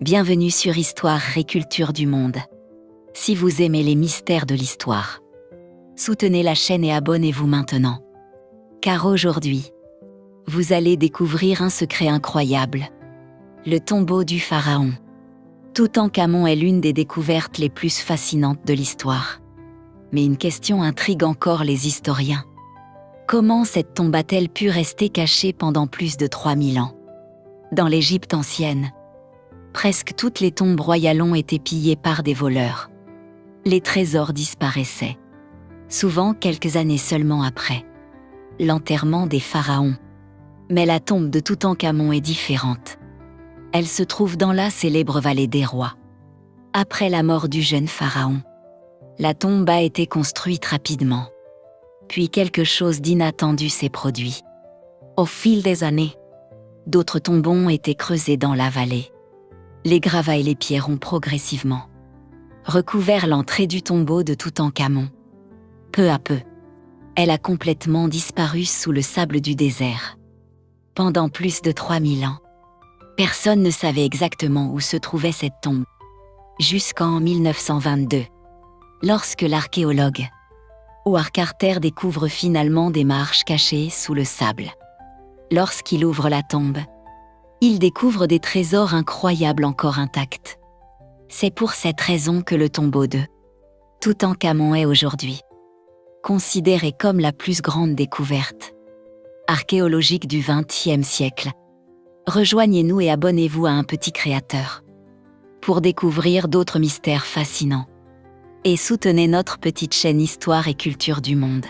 Bienvenue sur Histoire et Culture du Monde. Si vous aimez les mystères de l'histoire, soutenez la chaîne et abonnez-vous maintenant. Car aujourd'hui, vous allez découvrir un secret incroyable. Le tombeau du pharaon. Toutankhamon est l'une des découvertes les plus fascinantes de l'histoire. Mais une question intrigue encore les historiens. Comment cette tombe a-t-elle pu rester cachée pendant plus de 3000 ans? Dans l'Égypte ancienne, presque toutes les tombes royales ont été pillées par des voleurs. Les trésors disparaissaient, souvent quelques années seulement après l'enterrement des pharaons. Mais la tombe de Toutankhamon est différente. Elle se trouve dans la célèbre vallée des rois. Après la mort du jeune pharaon, la tombe a été construite rapidement. Puis quelque chose d'inattendu s'est produit. Au fil des années, d'autres tombeaux ont été creusés dans la vallée. Les gravats et les pierres ont progressivement recouvert l'entrée du tombeau de Toutankhamon. Peu à peu, elle a complètement disparu sous le sable du désert. Pendant plus de 3000 ans, personne ne savait exactement où se trouvait cette tombe. Jusqu'en 1922, lorsque l'archéologue Howard Carter découvre finalement des marches cachées sous le sable. Lorsqu'il ouvre la tombe, il découvre des trésors incroyables encore intacts. C'est pour cette raison que le tombeau de Toutankhamon est aujourd'hui considéré comme la plus grande découverte archéologique du XXe siècle. Rejoignez-nous et abonnez-vous à Un Petit Créateur pour découvrir d'autres mystères fascinants. Et soutenez notre petite chaîne Histoire et Culture du Monde.